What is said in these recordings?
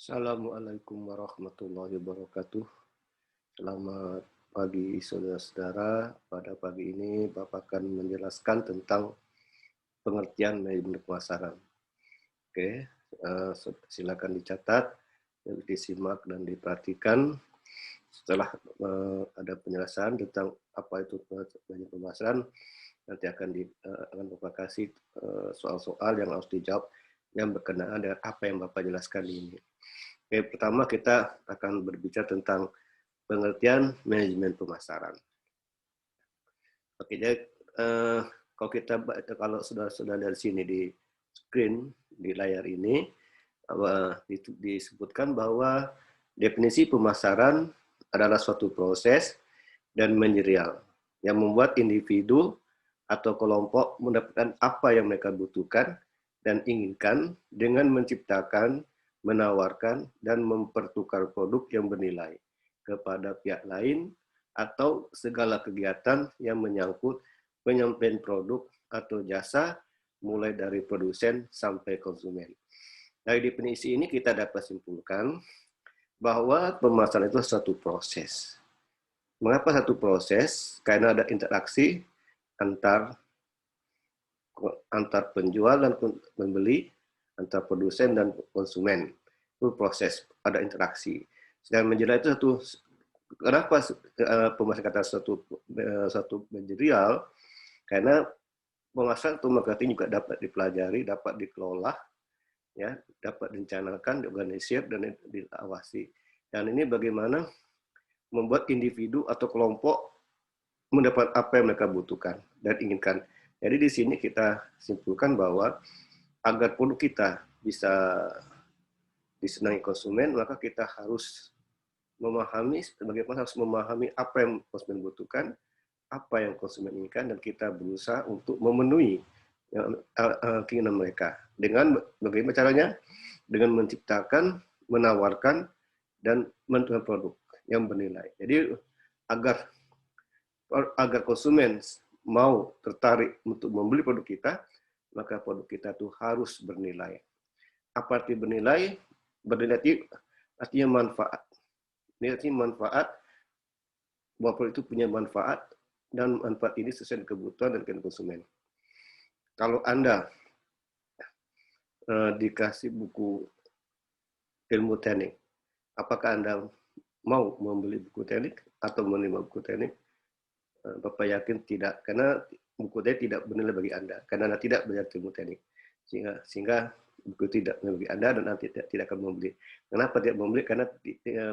Assalamualaikum warahmatullahi wabarakatuh. Selamat pagi saudara-saudara. Pada pagi ini Bapak akan menjelaskan tentang pengertian manajemen pemasaran. Oke, silakan dicatat, disimak dan diperhatikan. Setelah ada penjelasan tentang apa itu manajemen pemasaran, nanti akan Bapak kasih soal-soal yang harus dijawab yang berkenaan dengan apa yang Bapak jelaskan ini. Oke, pertama kita akan berbicara tentang pengertian manajemen pemasaran. Oke, jadi kalau sudah dari sini di screen di layar ini disebutkan bahwa definisi pemasaran adalah suatu proses dan manajerial yang membuat individu atau kelompok mendapatkan apa yang mereka butuhkan dan inginkan dengan menciptakan, menawarkan, dan mempertukar produk yang bernilai kepada pihak lain atau segala kegiatan yang menyangkut penyampaian produk atau jasa mulai dari produsen sampai konsumen. Dari definisi ini kita dapat simpulkan bahwa pemasaran itu satu proses. Mengapa satu proses? Karena ada interaksi antar penjual dan pembeli, antar produsen dan konsumen. Itu proses, ada interaksi. Dan menjelaskan itu kenapa pemasaran kata satu manajerial? Karena pemasaran atau marketing juga dapat dipelajari, dapat dikelola, ya, dapat direncanakan, diorganisir dan diawasi. Dan ini bagaimana membuat individu atau kelompok mendapat apa yang mereka butuhkan dan inginkan. Jadi di sini kita simpulkan bahwa agar produk kita bisa disenangi konsumen, maka kita harus harus memahami apa yang konsumen butuhkan, apa yang konsumen inginkan, dan kita berusaha untuk memenuhi keinginan mereka. Dengan bagaimana caranya? Dengan menciptakan, menawarkan, dan menjual produk yang bernilai. Jadi agar konsumen mau tertarik untuk membeli produk kita, maka produk kita itu harus bernilai. Apa arti bernilai? Bernilai artinya manfaat. Ini artinya manfaat, bahwa produk itu punya manfaat, dan manfaat ini sesuai dengan kebutuhan dan keinginan konsumen. Kalau Anda dikasih buku ilmu teknik, apakah Anda mau membeli buku teknik atau menerima buku teknik? Bapak yakin tidak, karena buku teknik tidak bernilai bagi Anda, karena Anda tidak belajar ilmu teknik. Sehingga buku tidak bagi Anda dan Anda tidak akan membeli. Kenapa tidak membeli? Karena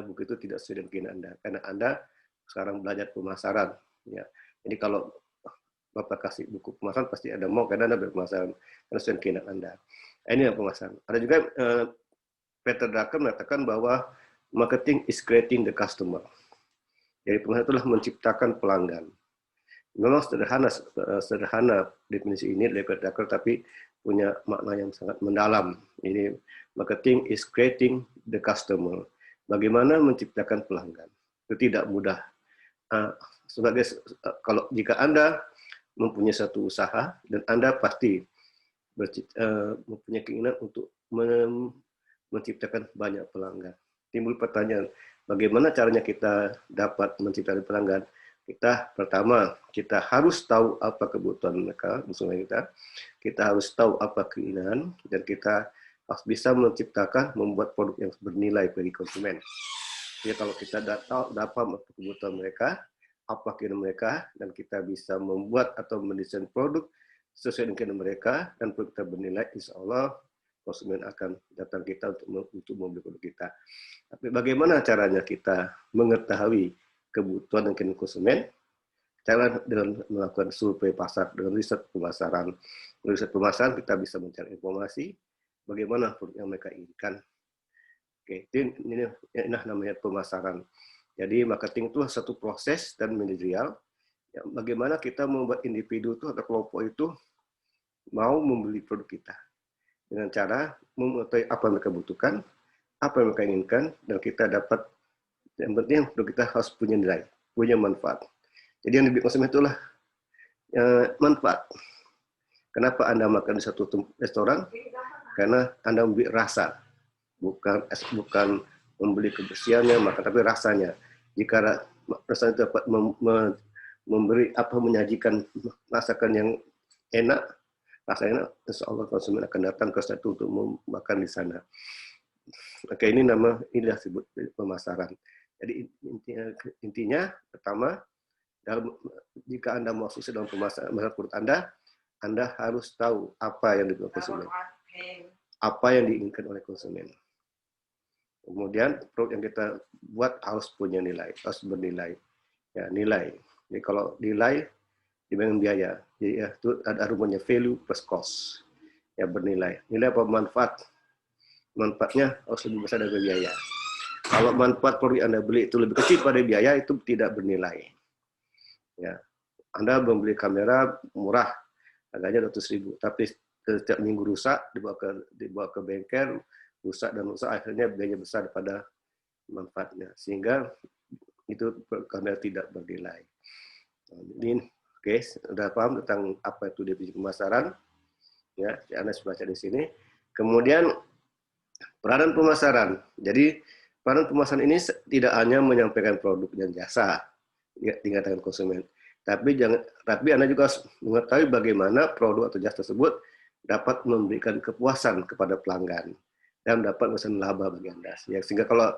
buku itu tidak sesuai dengan keinginan Anda. Karena Anda sekarang belajar pemasaran. Ya. Jadi kalau Bapak kasih buku pemasaran, pasti Anda mau, karena Anda berpemasaran, karena sesuai dengan keinginan Anda. Ini yang pemasaran. Ada juga Peter Drucker mengatakan bahwa marketing is creating the customer. Jadi pemasaran itulah menciptakan pelanggan. Memang sederhana definisi ini dari Peter Drucker, tapi punya makna yang sangat mendalam. Ini marketing is creating the customer. Bagaimana menciptakan pelanggan? Itu tidak mudah. Kalau jika Anda mempunyai satu usaha dan Anda pasti mempunyai keinginan untuk menciptakan banyak pelanggan. Timbul pertanyaan, bagaimana caranya kita dapat menciptakan pelanggan? Pertama, kita harus tahu apa kebutuhan mereka, konsumen kita. Kita harus tahu apa keinginan, dan kita harus bisa menciptakan, membuat produk yang bernilai bagi konsumen. Jadi kalau kita dapat apa kebutuhan mereka, apa keinginan mereka, dan kita bisa membuat atau mendesain produk sesuai dengan keinginan mereka, dan produk kita bernilai, insya Allah konsumen akan datang kita untuk membeli produk kita. Tapi bagaimana caranya kita mengetahui kebutuhan dan keinginan konsumen? Cara dengan melakukan survei pasar, dengan riset pemasaran. Dengan riset pemasaran kita bisa mencari informasi bagaimana produk yang mereka inginkan. Oke, ini namanya pemasaran. Jadi marketing itu satu proses dan manajerial. Ya, bagaimana kita membuat individu itu atau kelompok itu mau membeli produk kita dengan cara mengetahui apa yang mereka butuhkan, apa yang mereka inginkan, dan kita dapat, yang penting produk kita harus punya nilai, punya manfaat. Jadi yang dibeli konsumen itulah manfaat. Kenapa Anda makan di satu restoran? Karena Anda membeli rasa. bukan membeli kebersihannya, maka tapi rasanya. Jika rasanya dapat memberi menyajikan masakan yang enak, rasanya insya Allah konsumen akan datang ke situ untuk makan di sana. Oke, ini disebut pemasaran. Jadi intinya pertama, jika Anda mau sukses dalam pemasaran produk Anda harus tahu apa yang dibutuhkan konsumen, apa yang diinginkan oleh konsumen. Kemudian produk yang kita buat harus punya nilai, harus bernilai. Ya, nilai. Jadi kalau nilai dibanding biaya, jadi ya, itu ada rumusnya value plus cost. Ya, bernilai. Nilai apa manfaat? Manfaatnya harus lebih besar dari biaya. Kalau manfaat produk Anda beli itu lebih kecil pada biaya, itu tidak bernilai. Ya, Anda membeli kamera murah, harganya 200.000, tapi setiap minggu rusak, dibawa ke bengkel, rusak akhirnya biaya besar daripada manfaatnya, sehingga itu kamera tidak bernilai. Ini oke, sudah paham tentang apa itu definisi pemasaran, ya, Anda sudah baca di sini. Kemudian peranan pemasaran. Jadi peranan pemasaran ini tidak hanya menyampaikan produk dan jasa tingkatkan konsumen, tapi Anda juga harus mengetahui bagaimana produk atau jasa tersebut dapat memberikan kepuasan kepada pelanggan dan dapat memberikan laba bagi Anda. Ya, sehingga kalau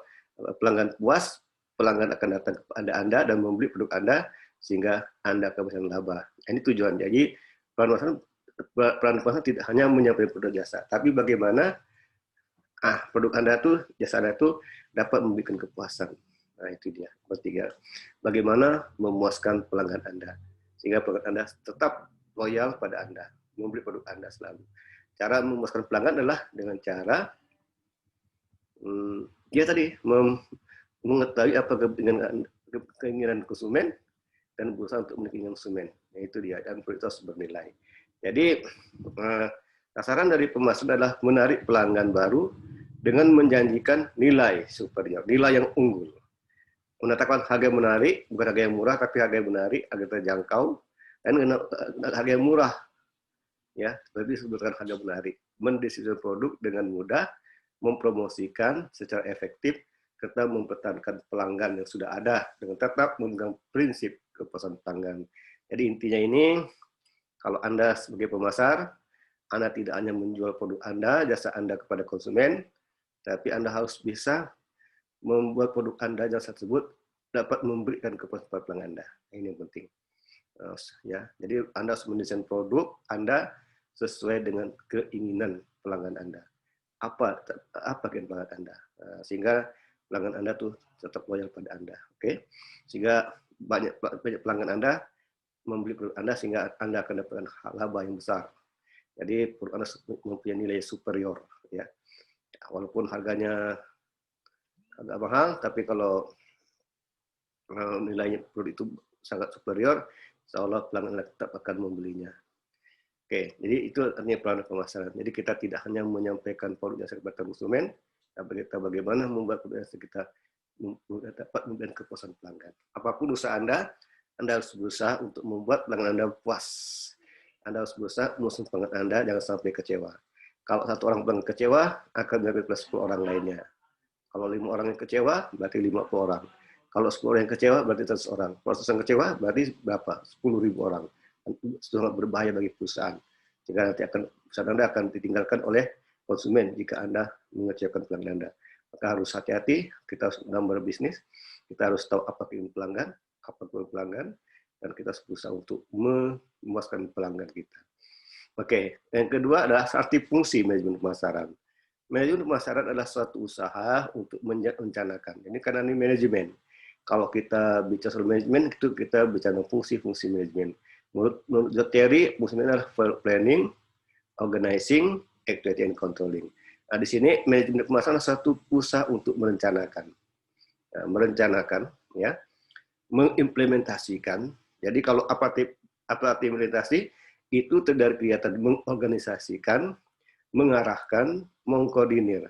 pelanggan puas, pelanggan akan datang kepada Anda dan membeli produk Anda, sehingga Anda akan memberikan laba. Ini tujuan. Jadi peran pemasaran tidak hanya menyampaikan produk jasa, tapi bagaimana produk Anda tuh, jasa Anda tuh dapat memberikan kepuasan. Nah, itu dia. Ketiga, bagaimana memuaskan pelanggan Anda, sehingga pelanggan Anda tetap loyal pada Anda, membeli produk Anda selalu. Cara memuaskan pelanggan adalah dengan cara dia tadi mengetahui apa keinginan konsumen dan berusaha untuk memenuhi konsumen. Nah, itu dia, dan produk harus bernilai. Jadi sasaran dari pemasaran adalah menarik pelanggan baru dengan menjanjikan nilai superior, nilai yang unggul. Menetapkan harga yang menarik, bukan harga yang murah, tapi harga yang menarik, harga terjangkau, dan harga yang murah. Ya, seperti disebutkan harga menarik. Mendistribusikan produk dengan mudah, mempromosikan secara efektif, serta mempertahankan pelanggan yang sudah ada dengan tetap memegang prinsip kepuasan pelanggan. Jadi intinya ini, kalau Anda sebagai pemasar, Anda tidak hanya menjual produk Anda, jasa Anda kepada konsumen, tapi Anda harus bisa membuat produk Anda, jasa tersebut dapat memberikan kepuasan pada pelanggan Anda. Ini yang penting. Ya, jadi Anda harus mendesain produk Anda sesuai dengan keinginan pelanggan Anda. Apa keinginan pelanggan Anda, sehingga pelanggan Anda tuh tetap loyal pada Anda. Oke, sehingga banyak pelanggan Anda membeli produk Anda, sehingga Anda akan dapatkan laba yang besar. Jadi produk Anda mempunyai nilai superior, ya. Walaupun harganya agak mahal, tapi kalau nilainya produk itu sangat superior, insya Allah pelanggan Anda tetap akan membelinya. Oke, jadi itu artinya peranan pemasaran. Jadi kita tidak hanya menyampaikan produk jasa kepada konsumen, tapi kita bagaimana membuat produk jasa kita dapat memberikan kepuasan pelanggan. Apapun usaha Anda harus berusaha untuk membuat pelanggan Anda puas. Anda harus berusaha memuaskan pelanggan Anda, jangan sampai kecewa. Kalau satu orang pelanggan kecewa, akan menjadi plus 10 orang lainnya. Kalau 5 orang yang kecewa, berarti 50 orang. Kalau 10 orang yang kecewa, berarti 100 orang. Kalau 100 orang kecewa, berarti berapa? 10.000 orang. Itu sangat berbahaya bagi perusahaan. Jika nanti perusahaan Anda akan ditinggalkan oleh konsumen jika Anda mengecewakan pelanggan Anda. Maka harus hati-hati, kita dalam berbisnis, kita harus tahu apa keinginan pelanggan, apa kebutuhan pelanggan, dan kita harus berusaha untuk memuaskan pelanggan kita. Oke, yang kedua adalah arti fungsi manajemen pemasaran. Manajemen pemasaran adalah suatu usaha untuk merencanakan. Ini karena ini manajemen. Kalau kita bicara soal manajemen, itu kita bicara fungsi-fungsi manajemen. Menurut teori, fungsi adalah planning, organizing, activity, and controlling. Nah, di sini manajemen pemasaran adalah satu usaha untuk merencanakan. Nah, merencanakan, ya, mengimplementasikan. Jadi kalau apa arti implementasi? Itu terdiri kegiatan mengorganisasikan, mengarahkan, mengkoordinir,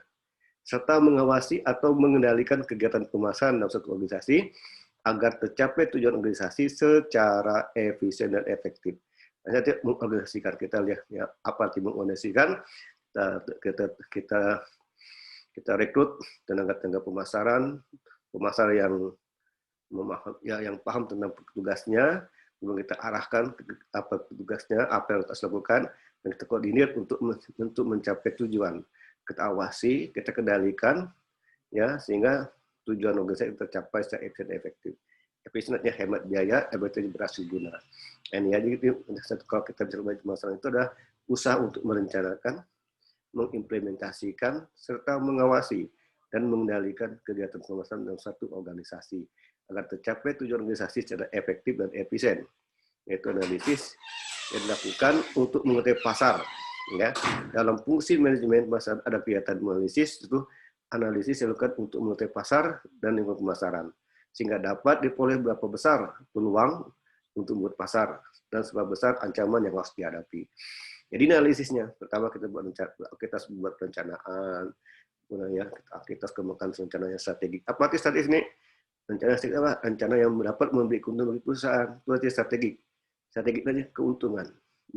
serta mengawasi atau mengendalikan kegiatan pemasaran dalam suatu organisasi agar tercapai tujuan organisasi secara efisien dan efektif. Nanti mengorganisasikan, kita lihat ya, apa arti mengorganisasikan, kita Kita rekrut tenaga-tenaga pemasaran, pemasar yang yang paham tentang tugasnya, kemudian kita arahkan apa tugasnya, apa yang harus lakukan, dan kita koordinir untuk mencapai tujuan. Kita awasi, kita kendalikan, ya sehingga tujuan organisasi tercapai secara efektif. Efisiennya hemat biaya, efektif berhasil guna. Ini jadi kalau kita bicara masalah itu adalah usaha untuk merencanakan, mengimplementasikan, serta mengawasi dan mengendalikan kegiatan pemasaran dalam satu organisasi agar tercapai tujuan organisasi secara efektif dan efisien, yaitu analisis yang dilakukan untuk mengetahui pasar. Ya, dalam fungsi manajemen pasar ada kegiatan analisis, itu analisis yang dilakukan untuk mengetahui pasar dan lingkungan pemasaran, sehingga dapat diperoleh berapa besar peluang untuk membuat pasar dan seberapa besar ancaman yang harus dihadapi. Jadi analisisnya, pertama kita buat perencanaan, kemudian ya kita kembangkan rencananya strategi. Apa arti strategi ini? Rencana strategi apa? Rencana yang dapat memberi keuntungan bagi perusahaan. Itu arti strategi. Strategi tadi keuntungan,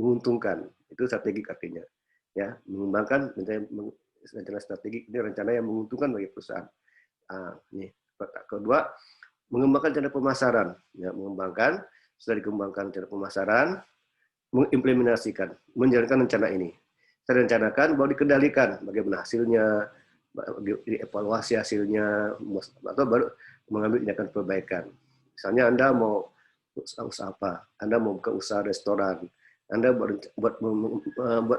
menguntungkan. Itu strategi artinya. Ya, mengembangkan rencana strategi ini rencana yang menguntungkan bagi perusahaan. Ini kedua, mengembangkan rencana pemasaran. Ya, mengembangkan sudah dikembangkan rencana pemasaran, mengimplementasikan, menjalankan rencana ini. Saya rencanakan, baru dikendalikan bagaimana hasilnya, dievaluasi hasilnya, atau baru mengambil tindakan perbaikan. Misalnya Anda mau usaha apa? Anda mau buka usaha restoran, Anda buat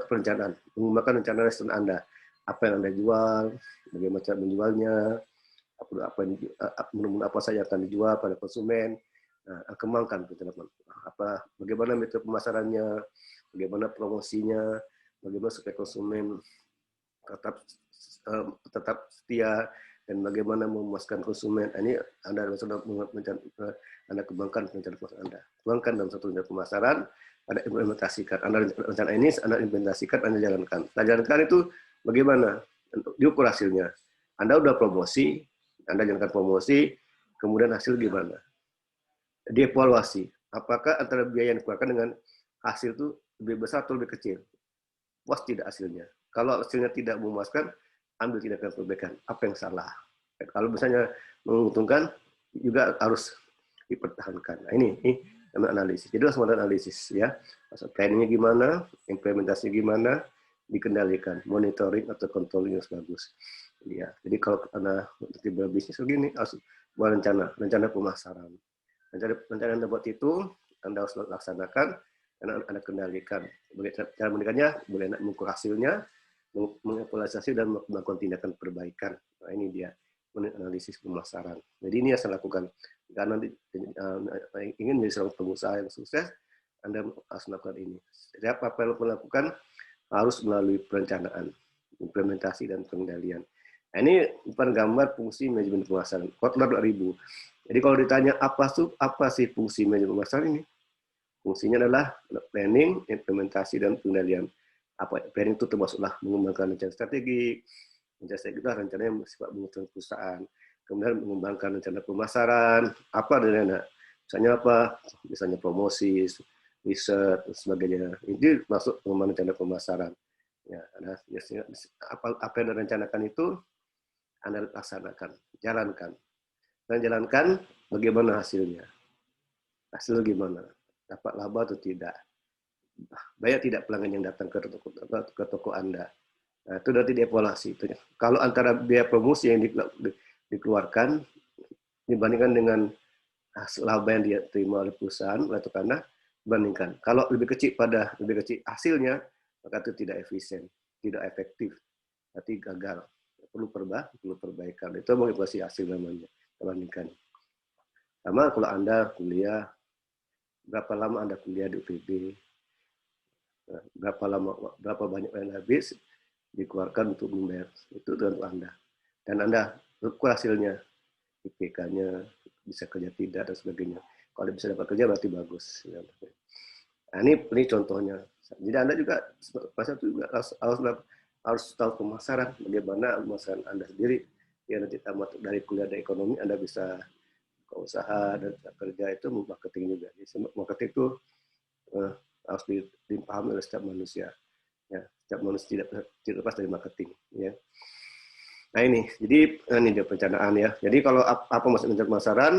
perencanaan, mengembangkan rencana restoran Anda. Apa yang Anda jual, bagaimana cara menjualnya, menu apa saja akan dijual pada konsumen. Nah, kembangkan bagaimana metode pemasarannya, bagaimana promosinya, bagaimana supaya konsumen tetap setia, dan bagaimana memuaskan konsumen. Ini Anda kembangkan rencana pemasaran Anda. Kembangkan dalam satu rencana pemasaran, Anda implementasikan. Rencana ini Anda implementasikan, Anda jalankan. Nah, jalankan itu bagaimana? Diukur hasilnya. Anda udah promosi, Anda jalankan promosi, kemudian hasil gimana? Dievaluasi. Apakah antara biaya yang dikeluarkan dengan hasil itu lebih besar atau lebih kecil? Puas tidak hasilnya? Kalau hasilnya tidak memuaskan, ambil tindakan perbaikan. Apa yang salah? Kalau misalnya menguntungkan, juga harus dipertahankan. Nah, ini analisis. Jadi harus melakukan analisis, ya. Planningnya gimana, implementasinya gimana, dikendalikan, monitoring atau controlling yang bagus. Ya. Jadi kalau Anda nanti berbisnis begini, harus buat rencana pemasaran. Rencana Anda buat itu, Anda harus laksanakan, Anda kendalikan. Cara mengendalikannya, boleh Anda mengukur hasilnya, mengevaluasi dan melakukan tindakan perbaikan. Nah, ini dia analisis pemasaran. Jadi ini yang saya lakukan. Karena ingin menjadi seorang pengusaha yang sukses, Anda harus melakukan ini. Setiap apa yang melakukan harus melalui perencanaan, implementasi, dan pengendalian. Nah, ini gambar fungsi manajemen pemasaran. Kotler 2000. Jadi kalau ditanya apa sih fungsi manajemen pemasaran ini? Fungsinya adalah planning, implementasi, dan pengendalian. Planning itu termasuklah mengembangkan rencana strategi. Rencana strategi itu rencana yang bersifat menguntungkan perusahaan. Kemudian mengembangkan rencana pemasaran. Apa rencana? Misalnya apa? Misalnya promosi, riset, dan sebagainya. Ini masuk pengembangan rencana pemasaran. Ya, apa yang Anda rencanakan itu Anda laksanakan, jalankan. Dan jalankan bagaimana hasilnya. Hasil gimana? Dapat laba atau tidak? Banyak tidak pelanggan yang datang ke toko Anda. Nah, itu nanti dievaluasi. Kalau antara biaya promosi yang dikeluarkan dibandingkan dengan laba yang dia terima oleh perusahaan atau Anda, bandingkan. Kalau lebih kecil hasilnya, maka itu tidak efisien, tidak efektif, berarti gagal. Perlu perbaikan. Itu mengevaluasi hasil namanya. Bandingkan. Sama kalau Anda kuliah, berapa lama Anda kuliah di UPB, berapa banyak yang habis dikeluarkan untuk membayar itu dengan Anda. Dan Anda ukur hasilnya, IPK-nya, bisa kerja tidak, dan sebagainya. Kalau bisa dapat kerja berarti bagus. Nah, ini contohnya. Jadi Anda juga harus tahu pemasaran, bagaimana pemasaran Anda sendiri. Ya, nanti tamat dari kuliah dari ekonomi, Anda bisa ke usaha dan kerja itu marketing juga. Jadi marketing itu harus dipahami oleh setiap manusia. Ya, setiap manusia tidak lepas dari marketing. Ya. Nah ini dia perencanaan ya. Jadi kalau apa maksud rencana pemasaran?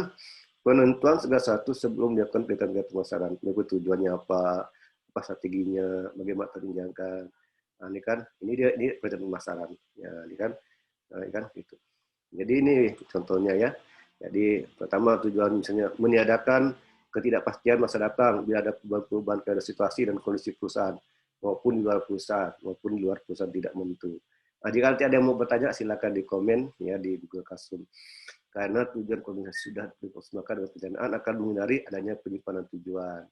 Penentuan segala sesuatu sebelum dilakukan kegiatan pemasaran. Berikut tujuannya apa strateginya, bagaimana terjangkau. Nah, ini perencanaan pemasaran. Ya, ini kan gitu. Jadi ini contohnya ya. Jadi pertama tujuan misalnya meniadakan ketidakpastian masa datang bila ada perubahan keadaan situasi dan kondisi perusahaan maupun di luar perusahaan tidak menentu. Nah, jika nanti ada yang mau bertanya silakan di komen ya di Google Classroom. Karena tujuan komunikasi sudah dimaksimalkan dengan perencanaan akan menghindari adanya penyimpanan tujuan.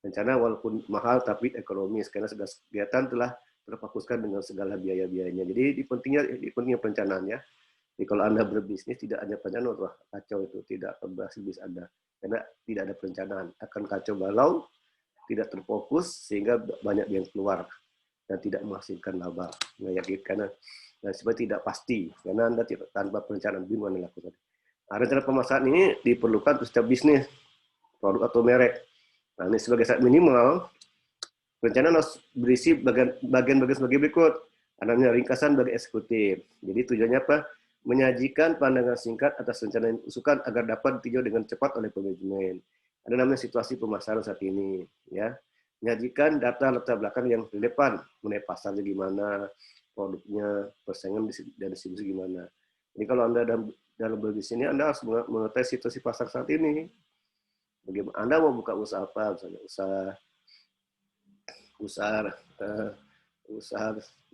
Rencana walaupun mahal tapi ekonomis karena segala kegiatan telah terfokuskan dengan segala biaya-biayanya. Jadi di pentingnya perencanaan ya. Jadi kalau Anda berbisnis tidak ada perencanaan, wah kacau itu, tidak berhasil bisnis Anda. Karena tidak ada perencanaan, akan kacau balau, tidak terfokus sehingga banyak yang keluar dan tidak menghasilkan laba. Karena sebenarnya tidak pasti karena Anda tidak tanpa perencanaan bingung Anda lakukan. Nah, rencana pemasaran ini diperlukan untuk setiap bisnis, produk atau merek. Nah, ini sebagai syarat minimal, perencanaan harus berisi bagian-bagian sebagai berikut. Adanya ringkasan bagi eksekutif. Jadi tujuannya apa? Menyajikan pandangan singkat atas rencana yang usulkan agar dapat ditinjau dengan cepat oleh manajemen. Ada namanya situasi pemasaran saat ini, ya. Menyajikan data latar belakang yang relevan, mengenai pasarnya gimana, produknya, persaingan dan distribusi gimana. Jadi kalau Anda dalam bisnis ini, Anda harus mengetahui situasi pasar saat ini. Bagaimana Anda mau buka usaha apa, misalnya usaha usaha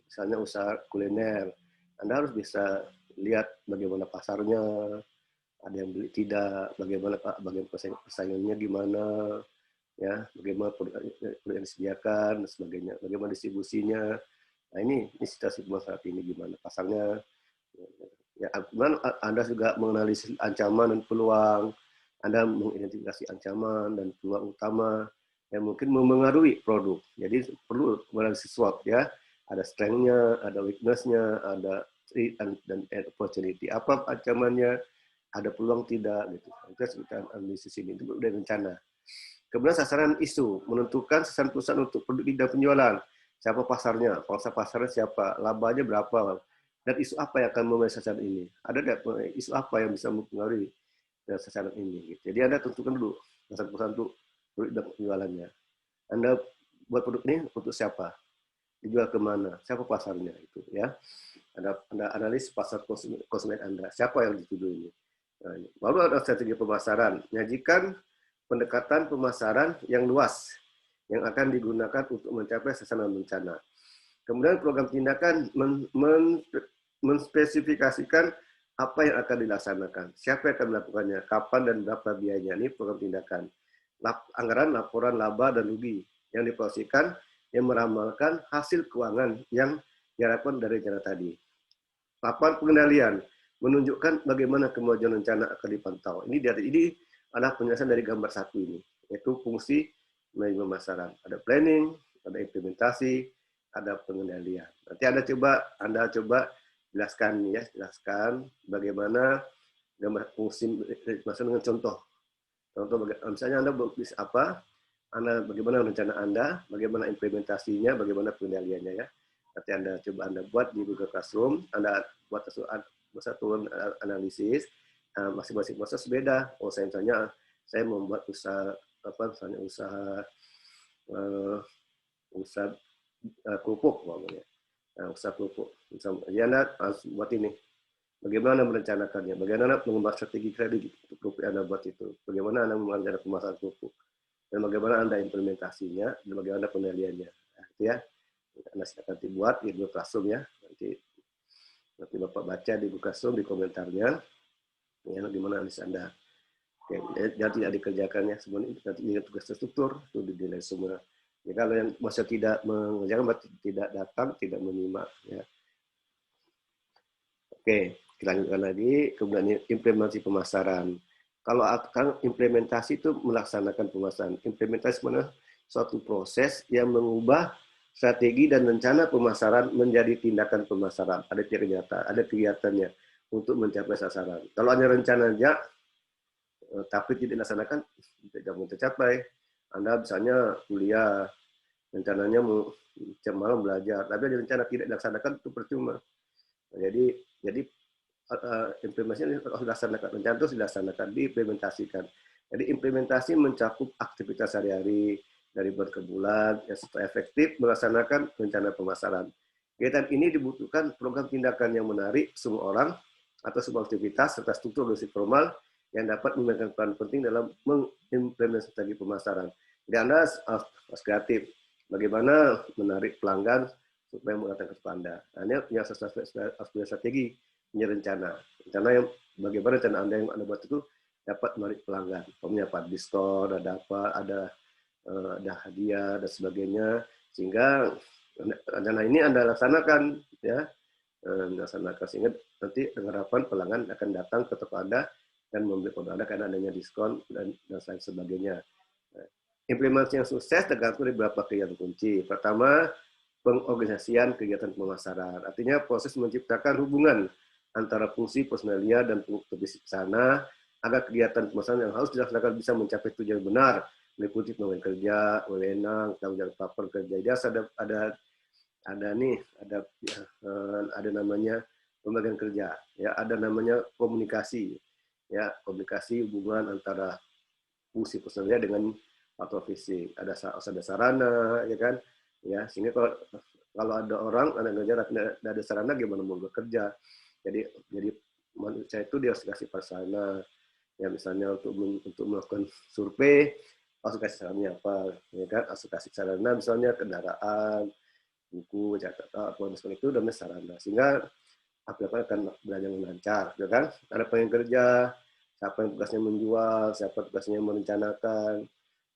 misalnya usaha kuliner, Anda harus bisa lihat bagaimana pasarnya, ada yang beli tidak, bagaimana persaingannya gimana, ya, bagaimana produk yang disediakan, dan sebagainya, bagaimana distribusinya. Nah ini situasi saat ini gimana pasarnya. Ya, kemudian Anda juga menganalisis ancaman dan peluang. Anda mengidentifikasi ancaman dan peluang utama yang mungkin mempengaruhi produk. Jadi perlu menganalisis SWOT ya. Ada strength-nya, ada weakness-nya, ada threat dan opportunity. Apa ancamannya, ada peluang tidak gitu. Itu kita analisis ini itu udah rencana. Kemudian sasaran isu, menentukan sasaran perusahaan untuk produk dan penjualan. Siapa pasarnya, pangsa pasarnya siapa, labanya berapa, dan isu apa yang akan memulai sasaran ini. Ada tidak isu apa yang bisa mempengaruhi sasaran ini. Gitu. Jadi Anda tentukan dulu sasaran perusahaan untuk produk dan penjualannya. Anda buat produk ini untuk siapa, dijual kemana, siapa pasarnya itu ya. Anda analis pasar konsumen Anda, siapa yang dituju ini. Nah, lalu ada strategi pemasaran, menyajikan pendekatan pemasaran yang luas yang akan digunakan untuk mencapai sasaran bencana. Kemudian program tindakan menspesifikasikan apa yang akan dilaksanakan, siapa yang akan melakukannya, kapan dan berapa biayanya. Ini program tindakan. Anggaran laporan laba dan rugi yang diprosesikan yang meramalkan hasil keuangan yang diharapkan dari rencana tadi. Papan pengendalian menunjukkan bagaimana kemajuan rencana akan dipantau. Ini adalah penjelasan dari gambar satu ini, yaitu fungsi manajemen pemasaran. Ada planning, ada implementasi, ada pengendalian. Nanti Anda coba jelaskan bagaimana gambar fungsi pemasaran dengan contoh. Contoh misalnya Anda bisa apa, bagaimana rencana Anda, bagaimana implementasinya, bagaimana pengendaliannya ya. Nanti Anda buat di Google Classroom, Anda buat satu analisis, masing-masing proses beda. Oh, saya membuat usaha misalnya usaha kerupuk namanya. Usaha kerupuk. Ya Anda harus buat ini. Bagaimana merencanakannya? Bagaimana mengembang strategi kredit untuk kerupuk Anda buat itu? Bagaimana Anda merencanakan pemasaran kerupuk? Dan bagaimana Anda implementasinya? Dan bagaimana pengendaliannya? Nah, itu ya. Anda nanti buat di Google Classroom ya. Nanti Bapak baca di Google Classroom di komentarnya. Ya, bagaimana analis Anda. Jangan tidak dikerjakannya semuanya nanti ingat tugas terstruktur itu dinilai semua. Ya, kalau yang masih tidak mengerjakan berarti tidak datang, tidak menyimak ya. Oke, kita lanjutkan lagi. Kemudian implementasi pemasaran. Kalau akan implementasi itu melaksanakan pemasaran. Implementasi mana? Suatu proses yang mengubah strategi dan rencana pemasaran menjadi tindakan pemasaran. Ada kegiatannya untuk mencapai sasaran. Kalau hanya rencananya, tapi tidak dilaksanakan, tidak mau tercapai. Anda misalnya kuliah, rencananya mau jam malam belajar, tapi ada rencana tidak dilaksanakan itu percuma. Jadi implementasinya harus dilaksanakan, rencana terus dilaksanakan, diimplementasikan. Jadi implementasi mencakup aktivitas sehari-hari dari bulan ke bulan yang setelah efektif melaksanakan rencana pemasaran. Kegiatan ini dibutuhkan program tindakan yang menarik semua orang atau semua aktivitas serta struktur organisasi formal yang dapat memainkan peran penting dalam mengimplementasi strategi pemasaran. Jadi Anda harus kreatif. Bagaimana menarik pelanggan supaya mengatakan kepada Anda. Nah, ini harus punya strategi, punya rencana. Rencana yang bagaimana rencana Anda yang Anda buat itu dapat menarik pelanggan. Punya apa? Diskon, ada apa? Ada hadiah dan sebagainya. Sehingga rencana ini Anda laksanakan, ya, laksanakan sehingga nanti dengan harapan pelanggan akan datang ke toko Anda dan membeli produk Anda karena adanya diskon dan lain sebagainya. Implementasi yang sukses tergantung dari beberapa kegiatan kunci. Pertama, pengorganisasian kegiatan pemasaran. Artinya proses menciptakan hubungan antara fungsi personalia dan bisnis sana agar kegiatan pemasaran yang harus dilaksanakan bisa mencapai tujuan benar, meliputi pembagian kerja, wewenang, tanggung jawab pekerja. Jadi ada namanya pembagian kerja, ya, ada namanya komunikasi, ya, komunikasi hubungan antara fungsi personalia dengan atau fisik, ada sarana, ya kan, ya, sehingga kalau ada orang ada kerja tidak ada sarana gimana mau bekerja. Jadi manusia itu dia harus kasih prasarana, ya, misalnya untuk melakukan survei harus kasih sarannya apa, ya kan, harus kasih sarana misalnya kendaraan, buku, catatan, apa seperti itu dan sarana, sehingga apa akan berjalan lancar, ya kan. Ada pengen kerja, siapa yang tugasnya menjual, siapa tugasnya merencanakan,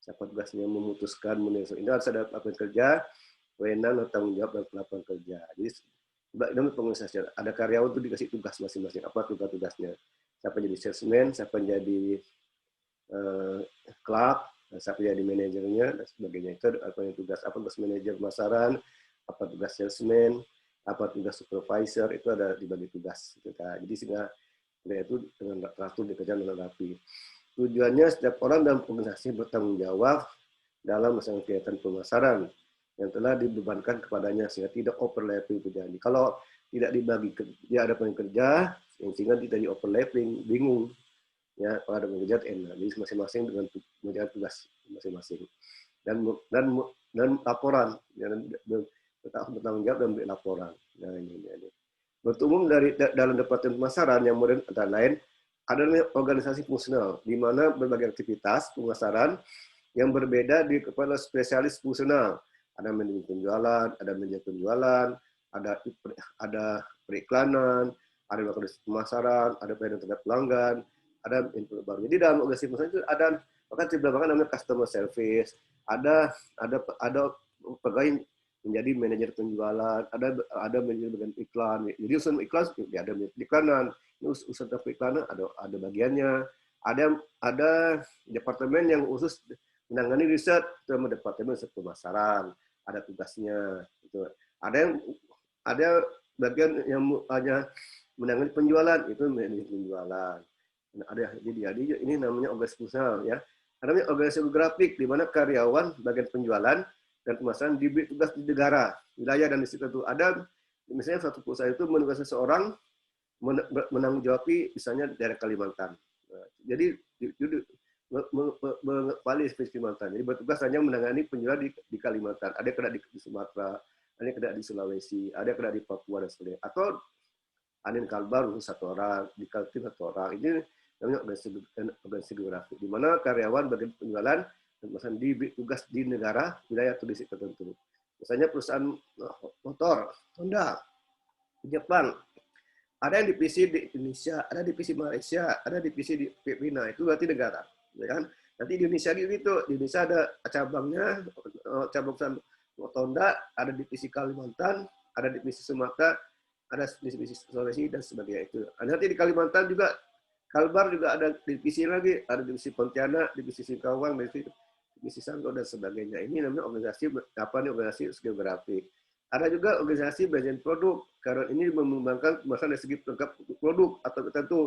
siapa tugasnya memutuskan, ini harus ada apa yang kerja, wewenang, tanggung jawab dan pelaporan kerja. Jadi dalam pengorganisasian ada karyawan itu dikasih tugas masing-masing, apa tugas-tugasnya, siapa jadi salesman, siapa jadi clerk, siapa jadi manajernya dan sebagainya. Itu apa yang tugas manajer pemasaran, apa tugas salesman, apa tugas supervisor, itu ada dibagi tugas. Jadi sehingga itu dengan teratur dikerjakan dengan rapi. Tujuannya setiap orang dalam organisasi bertanggung jawab dalam melaksanakan kegiatan pemasaran yang telah dibebankan kepadanya sehingga tidak overlapping terjadi. Kalau tidak dibagi kerja, ada kerja sehingga tidak di overlapping, bingung. Ya, kalau ada pekerjaan enak. Jadi masing-masing dengan menjalankan tugas masing-masing. Dan laporan, bertanggung jawab dan beri laporan. Nah, ini. Untuk umum dalam departemen pemasaran yang modern antara lain ada organisasi fungsional di mana berbagai aktivitas pemasaran yang berbeda di kepala spesialis fungsional. Ada manajemen penjualan, ada manajemen penjualan, ada periklanan, ada organisasi pemasaran, ada pelayanan terhadap pelanggan, ada input baru. Jadi dalam organisasi pemasaran itu ada bahkan di belakang namanya customer service, ada pegawai menjadi manajer penjualan, ada manajer bagian iklan. Jadi urusan iklan ada iklanan, urusan periklanan ada bagiannya. Ada departemen yang khusus menangani riset, sama departemen riset pemasaran, ada tugasnya. Gitu. Ada bagian yang hanya menangani penjualan, itu manajer penjualan. Jadi ini namanya organisasi fungsional, ya. Ada organisasi geografik di mana karyawan bagian penjualan dan pemasaran diberi tugas di negara, wilayah dan distrik tertentu. Ada misalnya satu perusahaan itu menugaskan seseorang menanggung jawab misalnya daerah Kalimantan. Jadi mengepali Kalimantan. Jadi bertugas hanya menangani penjualan di Kalimantan. Ada yang kena di Sumatera, ada yang kena di Sulawesi, ada yang kena di Papua dan sebagainya. Atau ada yang Kalbar satu orang, di Kaltim satu orang. Ini namanya organisasi geografik, di mana karyawan bagian penjualan dan diberi tugas di negara, wilayah atau distrik tertentu. Misalnya perusahaan motor, Honda, di Jepang, ada yang divisi di Indonesia, ada divisi Malaysia, ada divisi di Filipina, itu berarti negara, ya kan? Nanti di Indonesia gitu, di Indonesia ada cabangnya, cabang Honda, ada divisi Kalimantan, ada divisi Sumatera, ada divisi Sulawesi dan sebagainya itu. Nanti di Kalimantan juga, Kalbar juga ada divisi lagi, ada divisi Pontianak, divisi Singkawang, divisi Sangko dan sebagainya. Ini namanya organisasi geografik. Ada juga organisasi bagian produk, karena ini mengembangkan masalah dari segi pelengkap produk atau tertentu.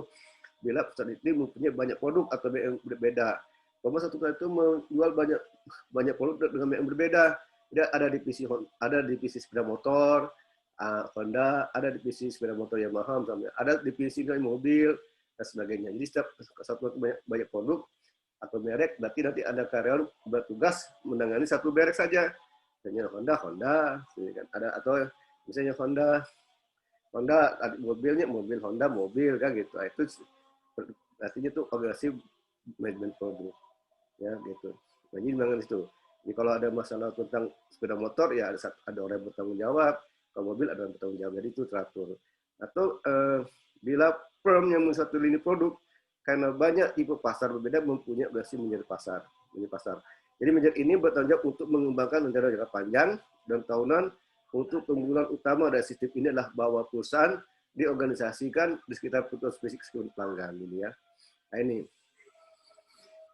Bila perusahaan ini mempunyai banyak produk atau yang berbeda. Kalau satu perusahaan itu menjual banyak produk dengan yang berbeda. Ada divisi sepeda motor, Honda, ada divisi sepeda motor Yamaha, misalnya, ada divisi mobil dan sebagainya. Jadi setiap satu banyak produk atau merek, berarti nanti ada karyawan bertugas menangani satu merek saja. Misalnya Honda, ada atau misalnya Honda mobilnya mobil Honda mobil kan gitu. Itu artinya itu organisasi manajemen produk ya gitu. Jadi mengenai itu. Jadi kalau ada masalah tentang sepeda motor ya ada orang yang bertanggung jawab, kalau mobil ada orang bertanggung jawab. Jadi itu teratur. Atau bila firm yang satu lini produk karena banyak tipe pasar berbeda mempunyai versi menjadi pasar. Jadi menjadi ini bertanggung jawab untuk mengembangkan rencana jangka panjang dan tahunan untuk penggunaan utama dari sistem ini adalah bahwa perusahaan diorganisasikan di sekitar kebutuhan spesifik pelanggan ini ya. Nah ini.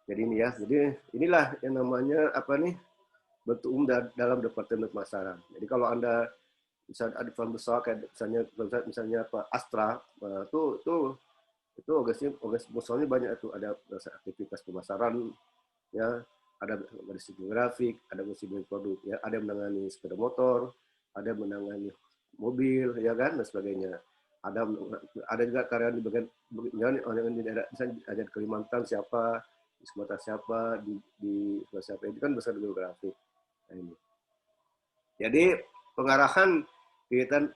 Jadi ini ya. Jadi inilah yang namanya bentuk umum dalam departemen pemasaran. Jadi kalau Anda bisa ada firm besar kayak misalnya Astra, itu organisasi besarnya banyak itu, ada aktivitas pemasaran ya, ada dari segi grafik, ada dari segi produk ya, ada menangani sepeda motor, ada menangani mobil ya kan dan sebagainya. Ada juga karyawan di bagian orang di daerah, misalnya ada di Kalimantan siapa, di Sumatera siapa, di siapa, itu kan besar geografik. Nah, ini. Jadi pengarahan kegiatan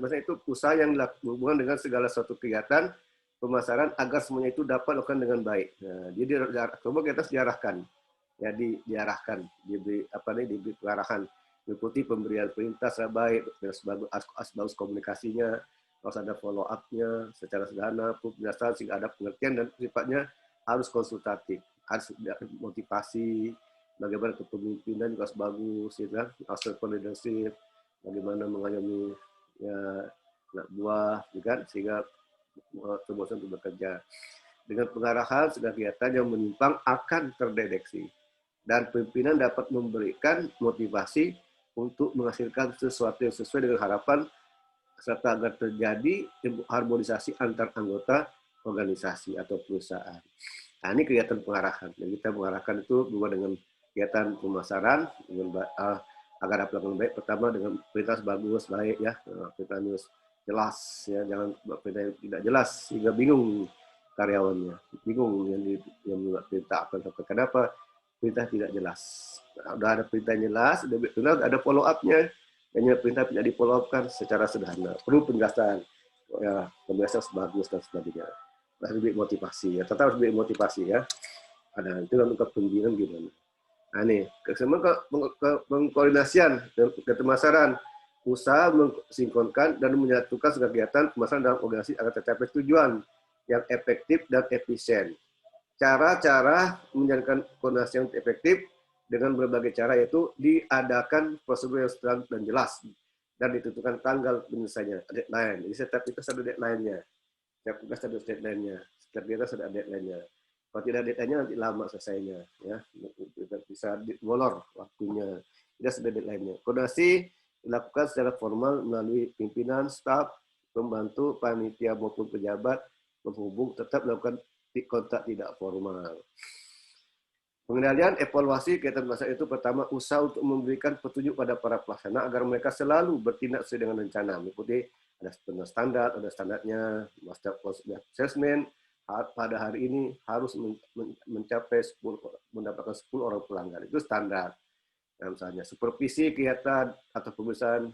pemasaran itu usaha yang berhubungan dengan segala suatu kegiatan pemasaran agar semuanya itu dapat dilakukan dengan baik. Nah, jadi coba kita diarahkan, ya diarahkan, diberi pengarahan, mengikuti pemberian perintah secara baik, bagus komunikasinya, harus ada follow up-nya secara sederhana, berdasarkan sehingga ada pengertian dan sifatnya harus konsultatif, harus motivasi, bagaimana kepemimpinan juga harus bagus, gitu kan, harus leadership, bagaimana mengayomi ya anak buah, gitu kan, sehingga terbosan untuk bekerja. Dengan pengarahan segala kegiatan yang menyimpang akan terdeteksi dan pimpinan dapat memberikan motivasi untuk menghasilkan sesuatu yang sesuai dengan harapan serta agar terjadi harmonisasi antar anggota organisasi atau perusahaan. Nah, ini kegiatan pengarahan. Dan kita mengarahkan itu berhubungan dengan kegiatan pemasaran dengan agar dapat dengan baik. Pertama dengan perintah bagus, baik ya, perintah jelas ya, jangan perintah yang tidak jelas sehingga bingung karyawannya, bingung yang membuat perintah apa. Kenapa perintah tidak jelas? Nah, udah ada perintah jelas, udah ada follow up-nya. Hanya perintah tidak di follow up kan secara sederhana. Perlu penjelasan, ya, penjelasan bagus dan sebagainya. Harus lebih motivasi ya, tetap harus lebih motivasi ya. Ada itu untuk kepemimpinan gimana. Nah nih, pengkoordinasian dan pemasaran, usaha mensinkronkan dan menyatukan segala kegiatan pemasaran dalam organisasi agar tercapai tujuan yang efektif dan efisien. Cara-cara menjalankan koordinasi yang efektif dengan berbagai cara, yaitu diadakan prosedur yang standar dan jelas dan ditentukan tanggal penyelesaiannya, deadline. Jadi setiap itu ada deadline-nya. Setiap tugas ada deadline-nya. Setiap kegiatan ada deadline-nya. Kalau tidak ada deadline-nya nanti lama selesainya, ya. Bisa molor waktunya. Tidak ada deadline-nya. Koordinasi dilakukan secara formal melalui pimpinan, staf, pembantu, panitia maupun pejabat menghubung, tetap melakukan kontak tidak formal. Pengendalian evaluasi kegiatan pemasaran itu pertama usaha untuk memberikan petunjuk pada para pelaksana agar mereka selalu bertindak sesuai dengan rencana, mengikuti ada standar, ada standarnya, master assessment pada hari ini harus mencapai mendapatkan 10 orang pelanggan, itu standar. Nah, misalnya supervisi kegiatan atau pemeriksaan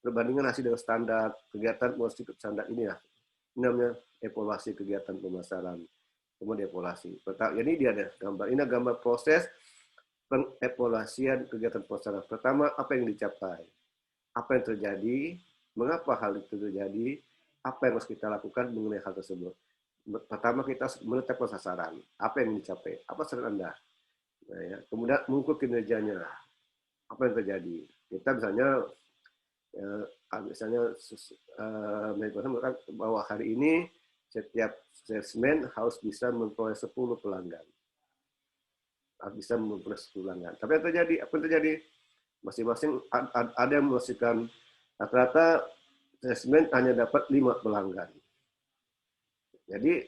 perbandingan hasil dengan standar kegiatan mesti standar ini ya, ini namanya evaluasi kegiatan pemasaran. Kemudian evaluasi. Jadi dia ada gambar. Ini gambar proses pengevaluasian kegiatan pemasaran. Pertama, apa yang dicapai? Apa yang terjadi? Mengapa hal itu terjadi? Apa yang harus kita lakukan mengenai hal tersebut? Pertama, kita menetapkan sasaran. Apa yang dicapai? Apa sasaran Anda? Nah, ya. Kemudian mengukur kinerjanya. Apa yang terjadi? Kita misalnya bahwa hari ini setiap salesman harus bisa memperoleh 10 pelanggan. Harus bisa memperoleh 10 pelanggan. Tapi apa yang terjadi? Masing-masing ada yang menghasilkan rata-rata salesman hanya dapat 5 pelanggan. Jadi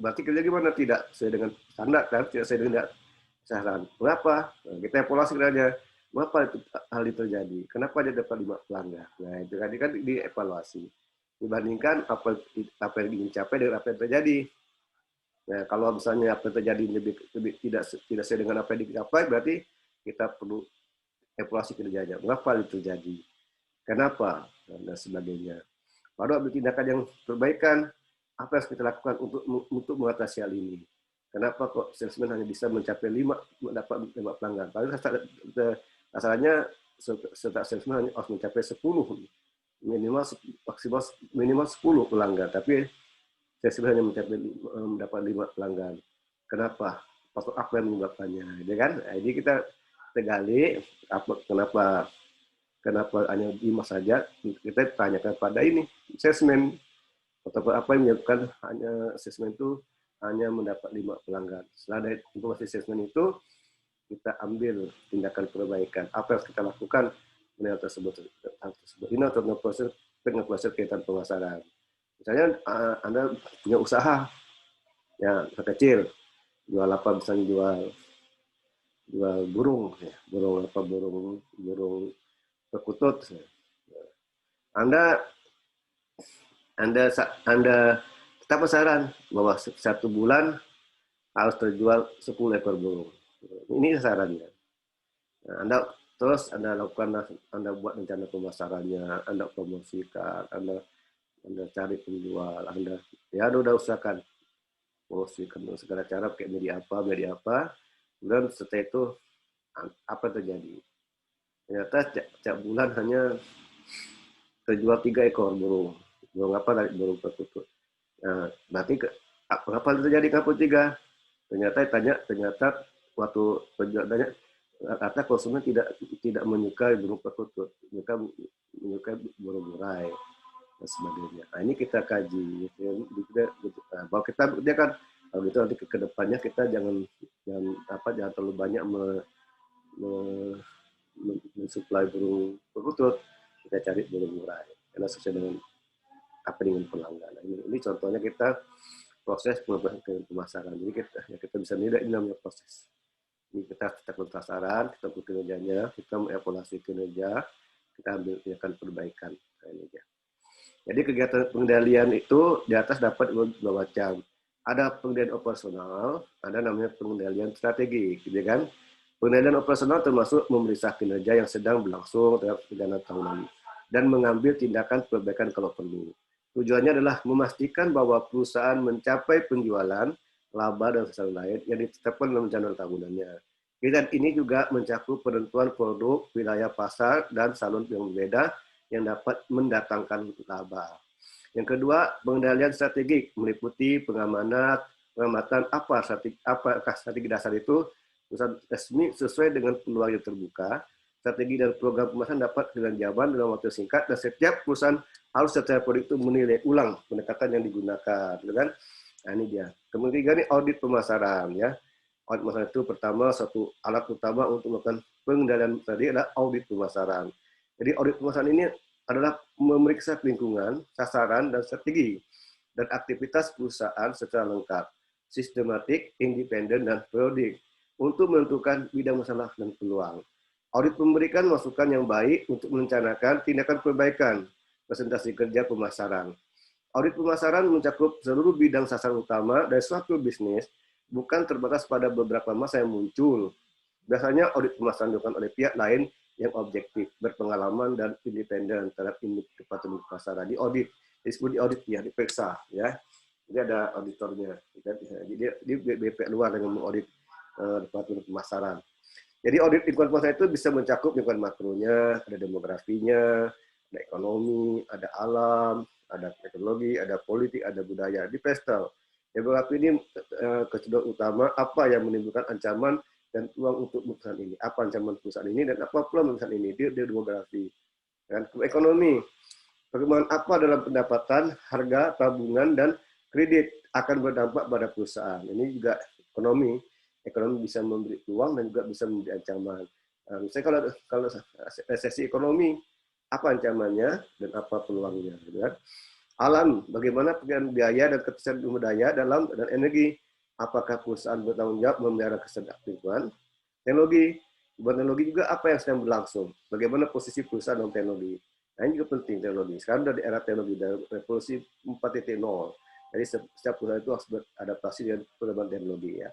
berarti kerja gimana? Tidak sesuai dengan standar, kan? Tidak sesuai dengan sasaran. Kenapa? Nah, kita evaluasi kerjanya. Mengapa itu hal itu terjadi? Kenapa dia dapat 5 pelanggan? Nah, itu kan dievaluasi. Dibandingkan apa yang ingin capai dengan apa yang terjadi. Nah, kalau misalnya apa yang terjadi lebih tidak sesuai dengan apa yang dicapai, berarti kita perlu evaluasi kinerjanya. Mengapa itu terjadi? Kenapa? Dan sebagainya. Baru ambil tindakan yang perbaikan. Apa yang harus kita lakukan untuk mengatasi hal ini? Kenapa kok salesman hanya bisa mencapai 5, mendapat 5 pelanggan? Padahal asalnya setiap salesman hanya harus mencapai 10, minimal maksimal minimal 10 pelanggan. Tapi salesman hanya mendapat 5 pelanggan. Kenapa? Faktor apa yang menyebabkannya? Ya kan? Nah, ini kita gali kenapa hanya 5 saja. Kita tanyakan pada ini salesman, atau apa yang menyebabkan hanya salesman itu hanya mendapat 5 pelanggan. Setelah dari informasi salesman itu, kita ambil tindakan perbaikan. Apa yang harus kita lakukan dengan hal tersebut? Ini untuk proses kegiatan pemasaran. Misalnya Anda punya usaha, ya kecil, jual apa, misalnya jual burung, ya, burung perkutut. Anda kita pasaran bahwa satu bulan harus terjual 10 ekor burung. Ini sasarannya. Nah, Anda lakukan, Anda buat rencana pemasarannya, Anda promosikan, Anda cari penjual, Anda udah usahakan promosikan segala cara pakai media apa, dan setelah itu apa terjadi? Ternyata tiap bulan hanya terjual 3 ekor burung apa dari burung perkutut. Nah, berarti apa terjadi kampung 3? Ternyata waktu penjualannya kata konsumen tidak menyukai burung perkutut, menyukai burung murai dan sebagainya. Nah, ini kita kaji. Bahwa kita dia kan kalau gitu nanti ke depannya kita jangan terlalu banyak mensuplai burung perkutut, kita cari burung murai karena sesuai dengan apa dengan pelanggan. Nah, ini contohnya kita proses pemasaran. Jadi kita bisa nilai ini namanya proses. Ini kita pemasaran, kita ukur kinerjanya, kita mengevaluasi kinerja, kita ambil tindakan perbaikan. Nah, ini aja. Jadi kegiatan pengendalian itu di atas dapat dua macam. Ada pengendalian operasional, ada namanya pengendalian strategi, gitu kan? Pengendalian operasional termasuk memeriksa kinerja yang sedang berlangsung terhadap rencana tahunan dan mengambil tindakan perbaikan kalau perlu. Tujuannya adalah memastikan bahwa perusahaan mencapai penjualan, laba, dan sasaran lain yang ditetapkan dalam rencana tahunannya. Dan ini juga mencakup penentuan produk, wilayah pasar, dan salon yang berbeda yang dapat mendatangkan laba. Yang kedua, pengendalian strategik meliputi pengamatan apakah strategi dasar itu perusahaan resmi sesuai dengan peluang yang terbuka. Strategi dan program pemasaran dapat dengan jawaban dalam waktu singkat, dan setiap perusahaan harus secara produk itu menilai ulang pendekatan yang digunakan, kan? Nah, ini dia. Kemudian ketiga ini audit pemasaran, ya. Audit pemasaran itu pertama satu alat utama untuk melakukan pengendalian tadi adalah audit pemasaran. Jadi audit pemasaran ini adalah memeriksa lingkungan, sasaran, dan strategi dan aktivitas perusahaan secara lengkap, sistematik, independen, dan periodik untuk menentukan bidang masalah dan peluang. Audit memberikan masukan yang baik untuk merencanakan tindakan perbaikan presentasi kerja pemasaran. Audit pemasaran mencakup seluruh bidang sasaran utama dari suatu bisnis, bukan terbatas pada beberapa masa yang muncul. Biasanya audit pemasaran dilakukan oleh pihak lain yang objektif, berpengalaman, dan independen terhadap departemen pemasaran. Di audit, disebut di audit ya, diperiksa ya. Jadi ada auditornya. Jadi di BP luar dengan mengaudit departemen pemasaran. Jadi audit lingkungan pemasaran itu bisa mencakup lingkungan makronya, ada demografinya, ada ekonomi, ada alam, ada teknologi, ada politik, ada budaya. Di PESTEL, demografi ini kecenderungan utama apa yang menimbulkan ancaman dan peluang untuk perusahaan ini. Apa ancaman perusahaan ini dan apa peluang perusahaan ini. Dia demografi. Dan ekonomi, bagaimana apa dalam pendapatan, harga, tabungan, dan kredit akan berdampak pada perusahaan. Ini juga ekonomi. Ekonomi bisa memberi peluang dan juga bisa memberi ancaman. Misalnya kalau resesi ekonomi, apa ancamannya dan apa peluangnya. Gitu kan? Alam, bagaimana penggunaan biaya dan ketersediaan sumber daya dalam dan energi. Apakah perusahaan bertanggung jawab memelihara ketersediaan lingkungan? Teknologi, Perubahan teknologi juga apa yang sedang berlangsung, bagaimana posisi perusahaan dalam teknologi. Nah, ini juga penting teknologi. Sekarang dari era teknologi, dari revolusi 4.0. Jadi setiap perusahaan itu harus beradaptasi dengan perubahan teknologi ya.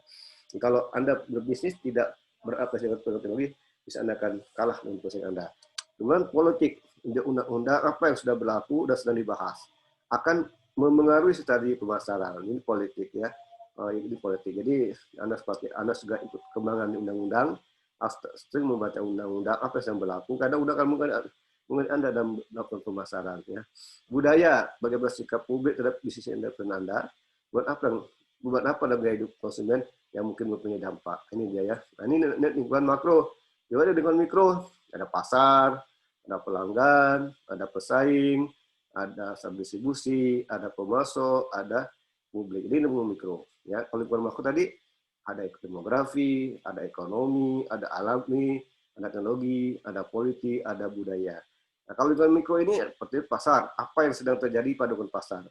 Kalau Anda berbisnis tidak beradaptasi dengan perubahan teknologi, bisa Anda akan kalah dengan perusahaan Anda. Kemudian politik, undang-undang apa yang sudah berlaku dan sedang dibahas akan memengaruhi strategi pemasaran. Ini politik ya. Ini politik. Jadi Anda juga ikut perkembangan undang-undang, sering membaca undang-undang apa yang berlaku. Kadang undang mungkin Anda dalam melakukan pemasaran ya. Budaya, bagaimana sikap publik terhadap bisnis Anda, buat apa dalam gaya hidup konsumen yang mungkin mempunyai dampak. Ini dia ya. Nah, ini lingkungan makro. Gimana dengan mikro? Ada pasar, ada pelanggan, ada pesaing, ada distribusi, ada pemasok, ada publik. Ini lingkungan mikro. Ya, kalau lingkungan makro tadi ada demografi, ada ekonomi, ada alami, ada teknologi, ada politik, ada budaya. Nah, kalau lingkungan mikro ini seperti pasar, apa yang sedang terjadi pada lingkungan pasar?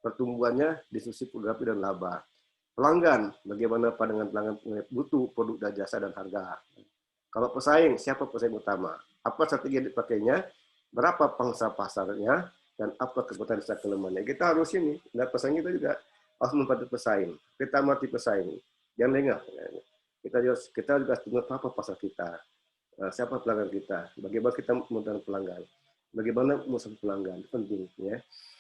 Pertumbuhannya, diskusi fotografi dan laba. Pelanggan, bagaimana pandangan pelanggan butuh produk dan jasa dan harga. Kalau pesaing, siapa pesaing utama? Apa strategi yang dipakainya? Berapa pangsa pasarnya? Dan apa kekuatan dan kelemahannya? Kita harus ini, dan pesaing kita juga harus membantu pesaing. Kita mati pesaing. Jangan lengah. Kita juga tunggu apa pasar kita. Siapa pelanggan kita? Bagaimana kita mengundang pelanggan? Bagaimana memasarkan pelanggan? Itu penting ya.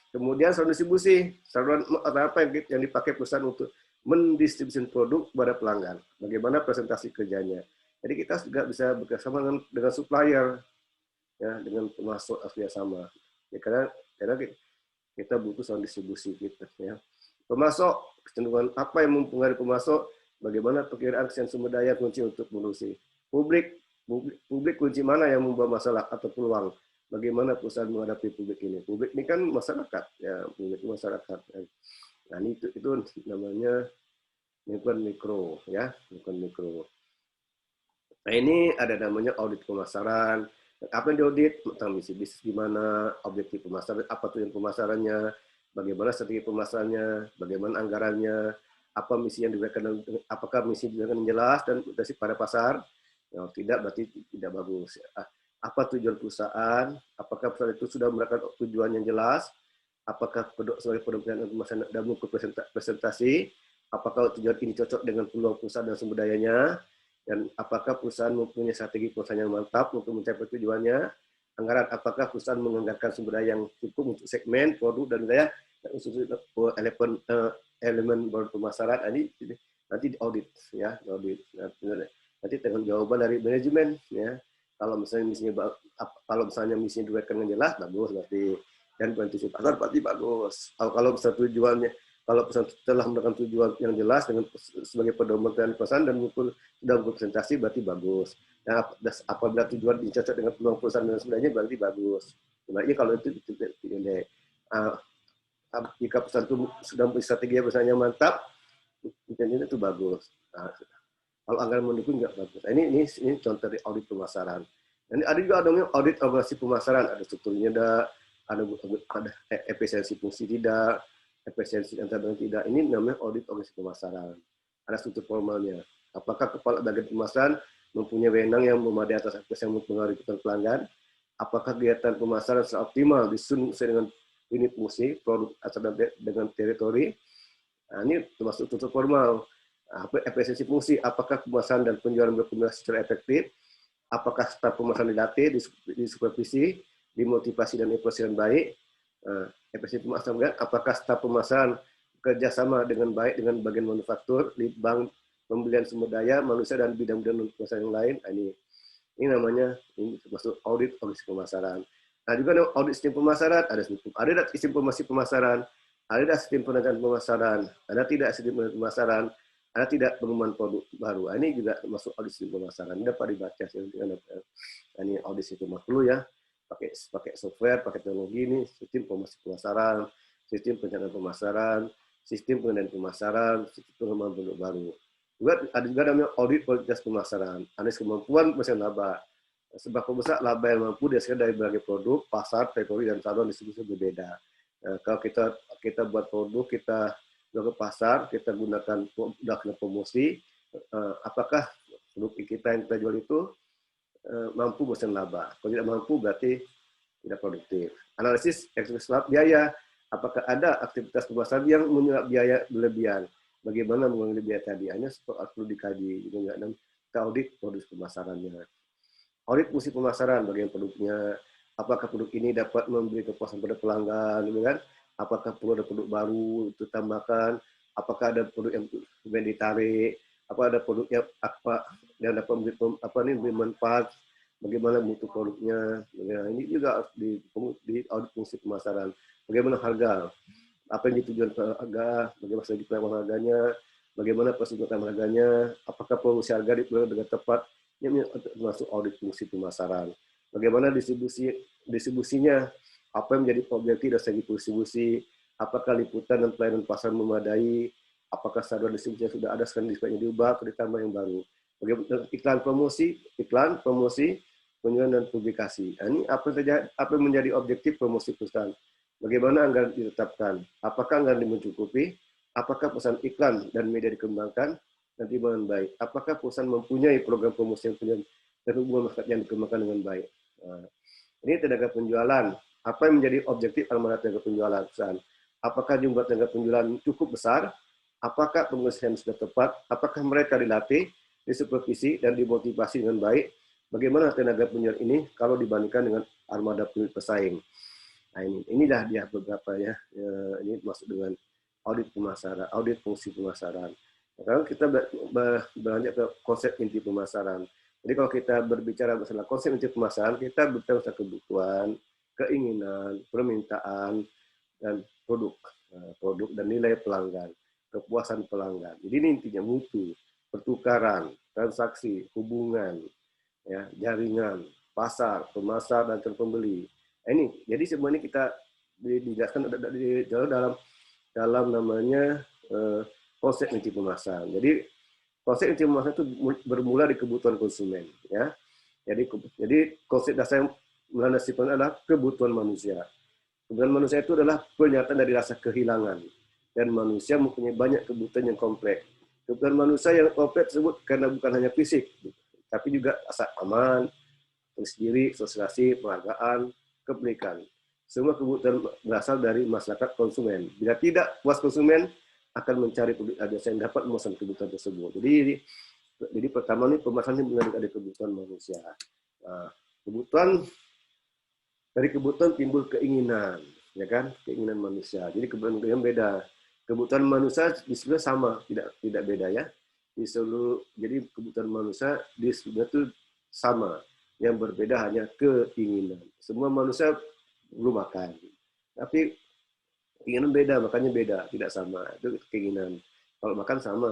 Kemudian saluran distribusi, saluran apa yang dipakai perusahaan untuk mendistribusi produk kepada pelanggan. Bagaimana presentasi kerjanya. Jadi kita juga bisa bekerjasama dengan supplier, ya, dengan pemasok kerjasama. Ya, karena kita butuh saluran distribusi kita. Ya. Pemasok, kecenderungan apa yang mempengaruhi pemasok, bagaimana perkiraan kesehatan sumber daya kunci untuk produksi. Publik kunci mana yang membawa masalah atau peluang. Bagaimana perusahaan menghadapi publik ini? Publik ini kan masyarakat, ya, publik masyarakat. Nah, itu namanya lingkungan mikro, ya, lingkungan mikro. Nah, ini ada namanya audit pemasaran. Apa yang diaudit? Tentang misi bisnis gimana, objektif pemasaran, apa tujuan pemasarannya, bagaimana strategi pemasarannya, bagaimana anggarannya, apa misi yang diberikan, apakah misi diberikan yang jelas dan dari pada pasar. Kalau tidak, berarti tidak bagus. Apa tujuan perusahaan? Apakah perusahaan itu sudah memberikan tujuan yang jelas? Apakah sebagai produk pemasaran dan buku presentasi? Apakah tujuan ini cocok dengan peluang perusahaan dan sumber dayanya? Dan apakah perusahaan mempunyai strategi perusahaan yang mantap untuk mencapai tujuannya? Anggaran, apakah perusahaan menganggarkan sumber daya yang cukup untuk segmen, produk, dan daya, elemen baru pemasaran, ini nanti audit, ya, audit. Nanti dengan jawaban dari manajemen, ya. Kalau misalnya misinya diberikan dengan jelas, bagus berarti. Dan bantu pasar berarti bagus. Kalau misalnya tujuannya, kalau perusahaan telah mendapatkan tujuan yang jelas dengan sebagai pedoman dan pesan dan sudah berpresentasi berarti bagus. Nah, apabila tujuan cocok dengan peluang perusahaan dan sebagainya berarti bagus. Sebenarnya kalau itu tidak. Jika perusahaan itu sudah mempunyai strategi perusahaannya mantap, itu bagus. Nah, kalau anggaran mendukung nggak bagus. Nah, ini contoh dari audit pemasaran. Dan ada juga audit organisasi pemasaran, ada strukturnya, ada efisiensi fungsi tidak, efisiensi antar tidak. Ini namanya audit organisasi pemasaran. Ada struktur formalnya. Apakah kepala bagian pemasaran mempunyai wewenang yang memadai atas akses yang mempengaruhi kebutuhan pelanggan? Apakah kegiatan pemasaran secara optimal disusun sesuai dengan unit fungsi, produk asal dengan teritori? Nah, ini termasuk struktur formal. Efisiensi fungsi, apakah pemasaran dan penjualan berkomunikasi secara efektif? Apakah staf pemasaran dilatih, disupervisi, dimotivasi dan evaluasi dengan baik? Efisiensi pemasaran, apakah staf pemasaran kerjasama dengan baik dengan bagian manufaktur, di bank pembelian sumber daya, manusia dan bidang-bidang pemasaran yang lain? Ini namanya ini termasuk audit organisasi pemasaran. Nah, juga ada audit sistem pemasaran, ada sistem informasi pemasaran, ada sistem penelitian pemasaran, ada tidak sistem pemasaran, ada tidak pengembangan produk baru. Ini juga termasuk audit sistem pemasaran. Ini dapat dibaca. Ini audit sistem perlu ya, pakai software, pakai teknologi ini, sistem informasi pemasaran, sistem perencanaan pemasaran, sistem pengendalian pemasaran, sistem pengembangan produk baru. Ada juga namanya audit kualitas pemasaran, analisis kemampuan pemasaran laba. Seberapa besar laba yang mampu dihasilkan dari berbagai produk, pasar, teknologi, dan saluran distribusi berbeda. Kalau kita buat produk, kita ke pasar, kita gunakan promosi, apakah produk kita yang kita jual itu mampu bosan laba. Kalau tidak mampu berarti tidak produktif. Analisis eksternal biaya, apakah ada aktivitas pemasaran yang menyerap biaya berlebihan? Bagaimana mengurangi biaya tadi? Hanya perlu dikaji, gitu enggak? Dan kita audit produk pemasarannya. Audit fungsi pemasaran, bagian produknya, apakah produk ini dapat memberi kepuasan pada pelanggan, gitu kan? Apakah perlu ada produk baru itu tambahkan? Apakah ada produk yang ditarik? Apa ada produk yang dapat memberi manfaat? Bagaimana mutu produknya? Ya, ini juga harus di audit fungsi pemasaran. Bagaimana harga? Apa yang ditujuan harga? Bagaimana strategi penerapan harganya? Bagaimana persiapan harganya? Apakah promosi harga diperoleh dengan tepat? Ini termasuk audit fungsi pemasaran. Bagaimana distribusinya? Apa yang menjadi objektif dan strategi distribusi? Apakah liputan dan pelayanan pasar memadai? Apakah saluran distribusinya sudah ada, sekarang displaynya diubah atau ditambah yang baru? Bagaimana iklan promosi, penjualan dan publikasi. Nah, ini apa yang menjadi objektif promosi perusahaan? Bagaimana anggaran ditetapkan? Apakah anggaran mencukupi? Apakah pesan iklan dan media dikembangkan dan dengan baik? Apakah perusahaan mempunyai program promosi dan hubungan masyarakat yang dikembangkan dengan baik? Nah, ini tenaga penjualan. Apa yang menjadi objektif almanah tenaga penjualan perusahaan? Apakah jumlah tenaga penjualan cukup besar? Apakah pengisian sudah tepat? Apakah mereka dilatih, disupervisi, dan dimotivasi dengan baik? Bagaimana tenaga penjual ini kalau dibandingkan dengan armada pesaing? Nah, inilah dia beberapa ya. Ini masuk dengan audit pemasaran, audit fungsi pemasaran. Sekarang kita beranjak ke konsep inti pemasaran. Jadi kalau kita berbicara masalah konsep inti pemasaran, kita berbicara masalah kebutuhan, keinginan, permintaan, dan produk dan nilai pelanggan, kepuasan pelanggan. Jadi ini intinya mutu, pertukaran, transaksi, hubungan, ya, jaringan, pasar, pemasar, dan pembeli. Ini, jadi semua ini kita dijelaskan dalam namanya konsep inti pemasaran. Jadi konsep inti pemasaran itu bermula di kebutuhan konsumen, ya. Jadi konsep dasar yang melandasi adalah kebutuhan manusia. Kebutuhan manusia itu adalah pernyataan dari rasa kehilangan, dan manusia mempunyai banyak kebutuhan yang kompleks. Kebutuhan manusia yang kompleks tersebut karena bukan hanya fisik, tapi juga rasa aman, sendiri, sosialisasi, penghargaan, kepemilikan. Semua kebutuhan berasal dari masyarakat konsumen. Bila tidak puas konsumen, akan mencari produk yang dapat memenuhi kebutuhan tersebut. Jadi pertama ini pemasaran ini mengenai ada kebutuhan manusia. Nah, dari kebutuhan timbul keinginan, ya kan? Keinginan manusia. Jadi kebutuhan yang beda. Kebutuhan manusia di sebenarnya sama, tidak beda ya. Jadi kebutuhan manusia di sebenarnya itu sama. Yang berbeda hanya keinginan. Semua manusia perlu makan, tapi keinginan beda, makanya beda, tidak sama. Itu keinginan. Kalau makan sama,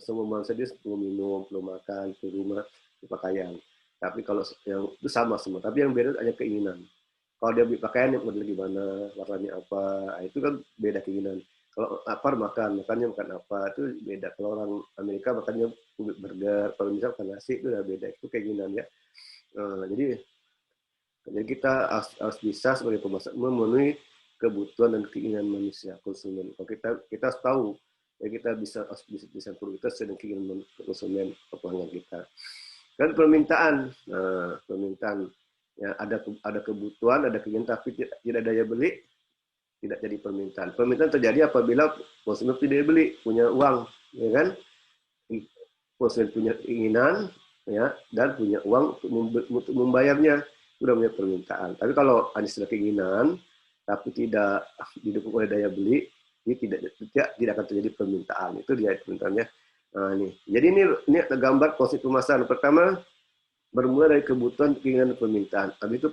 semua manusia dia perlu minum, perlu makan, perlu rumah, perlu pakaian. Tapi kalau yang itu sama semua, tapi yang beda hanya keinginan. Kalau dia beli pakaian yang model gimana, warnanya apa, itu kan beda keinginan. Kalau lapar makannya makan apa, itu beda. Kalau orang Amerika makannya burger, kalau misalnya makan nasi itu udah beda, itu keinginan ya. Jadi kita harus bisa sebagai pemasar memenuhi kebutuhan dan keinginan manusia konsumen. Kalau kita harus tahu ya, kita harus bisa produk kita dan keinginan konsumen pelanggan kita. Dan permintaan, permintaan ya, ada kebutuhan, ada keinginan tapi tidak daya beli, tidak jadi permintaan. Permintaan terjadi apabila konsumen tidak beli, punya uang, ya kan? Konsumen punya keinginan, ya, dan punya uang untuk membayarnya, sudah punya permintaan. Tapi kalau hanya sudah keinginan, tapi tidak didukung oleh daya beli, ini tidak akan terjadi permintaan. Itu dia permintaannya. Nah, ini. Jadi ini gambar konsep pemasaran. Pertama, bermula dari kebutuhan, keinginan, permintaan. Habis itu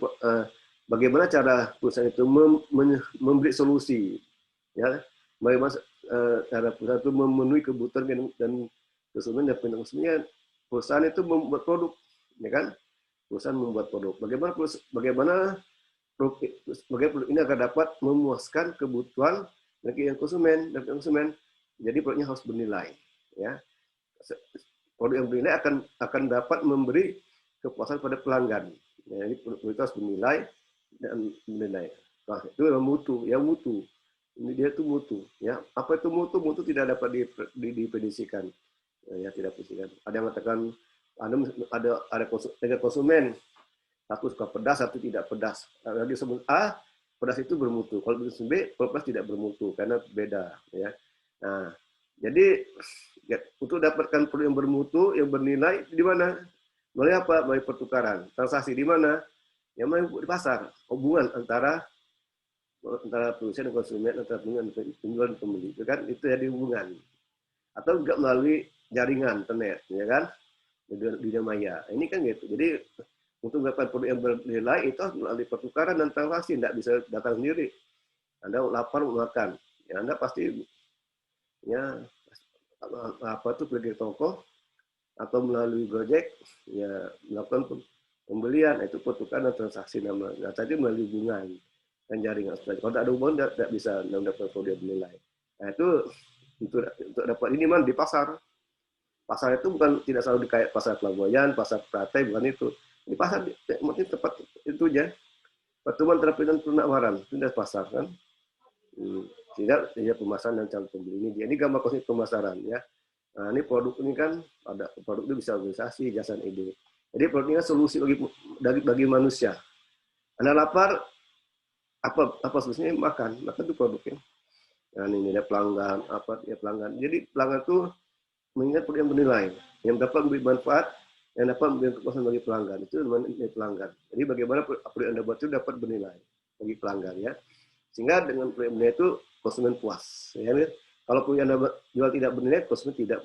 bagaimana cara perusahaan itu memberi solusi, ya? Bagaimana cara perusahaan itu memenuhi kebutuhan dan konsumen dan konsumennya. Perusahaan itu membuat produk, ya kan? Perusahaan membuat produk. Bagaimana produk ini akan dapat memuaskan kebutuhan dan keinginan konsumen. Jadi produknya harus bernilai, ya. Produk yang bernilai akan dapat memberi kepuasan pada pelanggan. Ya, jadi produk itu harus bernilai dan bernilai. Nah, itu adalah mutu. Ini dia itu mutu. Ya, apa itu mutu? Mutu tidak dapat dipredisikan. Ya, tidak dipredisikan. Ada yang mengatakan Ada konsumen, satu suka pedas, satu tidak pedas. Kalau disebut A, pedas itu bermutu. Kalau disebut B, pedas tidak bermutu karena beda. Ya. Nah, jadi ya, untuk dapatkan produk yang bermutu, yang bernilai di mana? Melalui apa? Melalui pertukaran. Transaksi di mana? Yang melalui di pasar. Hubungan antara produsen dan konsumen, antara penjual dan pembeli. Itu kan itu jadi hubungan. Atau juga melalui jaringan internet, ya kan? Di dunia maya. Ini kan gitu. Jadi untuk mendapatkan produk yang bernilai itu harus melalui pertukaran dan transaksi, tidak bisa datang sendiri. Anda lapar mau makan, ya Anda pasti ya apa tuh pergi ke toko atau melalui Gojek ya melakukan pembelian, itu pertukaran dan transaksi nama. Nah tadi melalui hubungan dan jaringan. Kalau tidak ada hubungan tidak bisa mendapatkan produk yang bernilai. Nah itu untuk dapat ini man di pasar. Pasar itu bukan tidak selalu kayak pasar Pelabuhan, pasar Pratai, bukan itu. Di pasar mungkin tempat itu aja. Pertemuan terapi dan penawaran itu dari pasar kan. Tidak dia pemasaran dan calon pembeli ini dia. Ini gambar konsep pemasaran ya. Nah, ini produk ini kan ada produk itu bisa organisasi, jasa ide. Jadi produk ini kan solusi bagi manusia. Anda lapar, apa solusinya? Makan itu produknya. Nah, ini ada pelanggan, apa ya pelanggan. Jadi pelanggan itu mengingat produk yang bernilai, yang dapat memberi manfaat, yang dapat memberi kepuasan bagi pelanggan. Itu namanya pelanggan. Jadi bagaimana produk yang Anda buat itu dapat bernilai bagi pelanggan ya. Sehingga dengan produk yang bernilai itu konsumen puas. Ya, kalau produk yang Anda jual tidak bernilai, konsumen tidak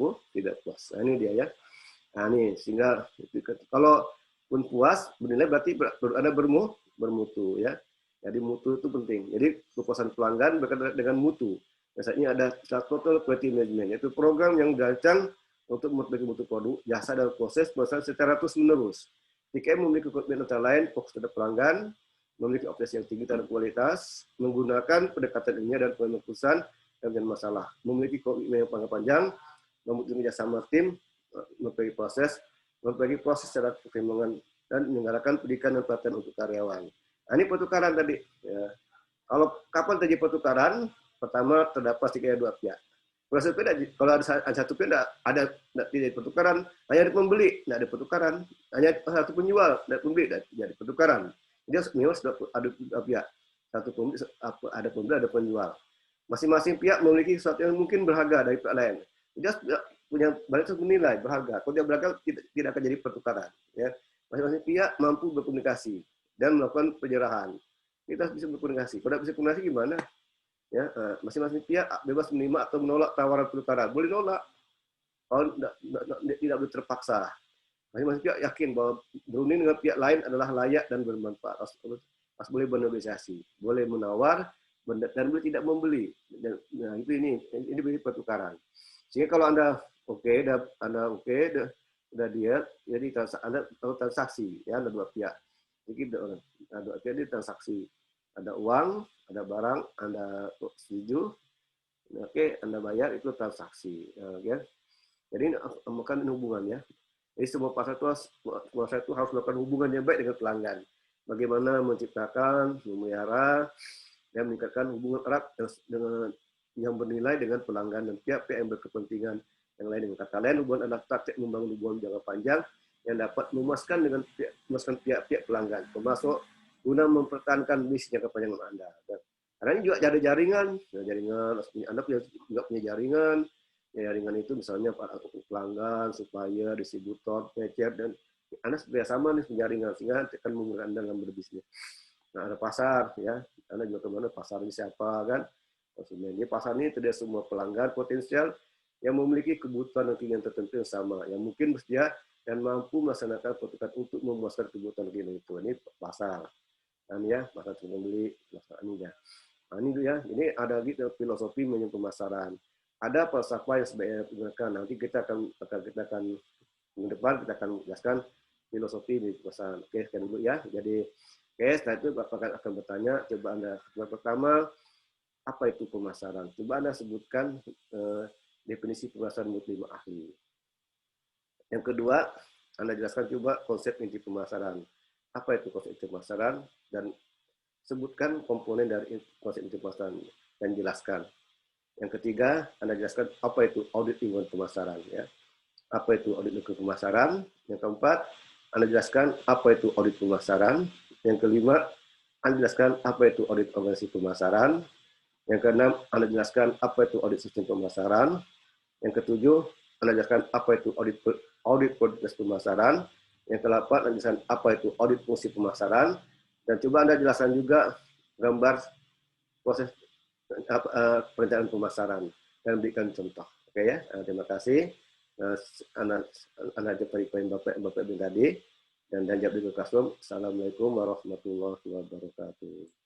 puas. Nah, ini dia ya. Nah, ini sehingga kalau pun puas bernilai berarti produk Anda bermutu ya. Jadi mutu itu penting. Jadi kepuasan pelanggan berkaitan dengan mutu. Biasanya ada total quality management, yaitu program yang dirancang untuk memperbaiki mutu produk, jasa dan proses pemasaran secara terus menerus. Jika memiliki komitmen antara lain fokus terhadap pelanggan, memiliki apresiasi yang tinggi terhadap kualitas, menggunakan pendekatan ilmiah dan pengeputusan dengan masalah, memiliki komitmen yang panjang, membutuhkan kerjasama tim, memperbaiki proses secara perkembangan dan menyelenggarakan pendidikan dan pelatihan untuk karyawan. Nah, ini pertukaran tadi. Ya. Kalau kapan terjadi pertukaran? Pertama terdapat setidaknya dua pihak. Kalau ada satu pihak tidak ada pertukaran, hanya ada pembeli, tidak ada pertukaran. Hanya satu penjual, tidak pembeli, tidak ada pertukaran. Jadi minimal sudah ada dua pihak. Satu pembeli, ada pembeli, ada penjual. Masing-masing pihak memiliki sesuatu yang mungkin berharga dari pihak lain. Dia punya banyak nilai berharga. Kalau dia berharga tidak akan jadi pertukaran. Ya. Masing-masing pihak mampu berkomunikasi dan melakukan penyerahan. Kita bisa berkomunikasi. Kalau tidak bisa komunikasi gimana? Ya, masing-masing pihak bebas menerima atau menolak tawaran pertukaran. Boleh nolak. Kalau tidak boleh terpaksa. Masing-masing pihak yakin bahwa berunding dengan pihak lain adalah layak dan bermanfaat. Harus boleh bernegosiasi, boleh menawar, dan boleh tidak membeli. Nah, ini beri pertukaran. Sehingga kalau Anda udah dia, jadi Anda tahu transaksi, ya ada dua pihak. Jadi ada dua pihak di transaksi. Ada uang, ada barang, Anda setuju, oke, Anda bayar, itu transaksi. Ya. Jadi ini hubungannya. Jadi semua pasar itu harus melakukan hubungan yang baik dengan pelanggan. Bagaimana menciptakan, memelihara, dan meningkatkan hubungan erat dengan yang bernilai dengan pelanggan dan pihak-pihak yang berkepentingan yang lain. Dengan kata lain, hubungan adalah taktik membangun hubungan jangka panjang yang dapat memuaskan pihak-pihak pelanggan, termasuk guna mempertahankan bisnis jangka panjang Anda. Karena ini juga ada jaringan, Anda juga punya jaringan. Jaringan itu misalnya pelanggan, supplier, distributor, pengecer, dan Anda bersama nih jaringan sehingga akan memudahkan Anda dalam berbisnis. Nah, ada pasar, ya. Anda juga kemana pasarnya siapa kan? Konsumen. Di pasar ini terdapat semua pelanggan potensial yang memiliki kebutuhan dan keinginan tertentu yang sama, yang mungkin bersedia dan mampu melaksanakan pertukaran untuk memuaskan kebutuhan keinginan itu. Ini pasar. Dan ya, pasar pembeli, pelaksanaannya. Nah, ini ya. Ini ada gitu filosofi mengenai pemasaran. Ada falsafah yang sebaiknya digunakan. Nanti kita akan minggu depan kita akan jelaskan filosofi di pemasaran. Oke, sekian dulu ya. Jadi, setelah itu Bapak akan bertanya. Coba Anda yang pertama, apa itu pemasaran? Coba Anda sebutkan definisi pemasaran menurut 5 ahli. Yang kedua, Anda jelaskan coba konsep inti pemasaran. Apa itu konsep inti pemasaran? Dan sebutkan komponen dari konsep inti pemasaran dan jelaskan. Yang ketiga, Anda jelaskan apa itu audit lingkungan pemasaran. Ya. apa itu audit lingkungan pemasaran. Yang keempat, Anda jelaskan apa itu audit pemasaran. Yang kelima, Anda jelaskan apa itu audit organisasi pemasaran. Yang keenam, Anda jelaskan apa itu audit sistem pemasaran. Yang ketujuh, Anda jelaskan apa itu audit produktivitas pemasaran. Yang kedelapan, Anda jelaskan apa itu audit fungsi pemasaran. Dan coba Anda jelaskan juga gambar proses perencanaan pemasaran dan berikan contoh. Oke ya, terima kasih. Anda jawab dari Bapak tadi dan jawab di classroom. Assalamualaikum warahmatullahi wabarakatuh.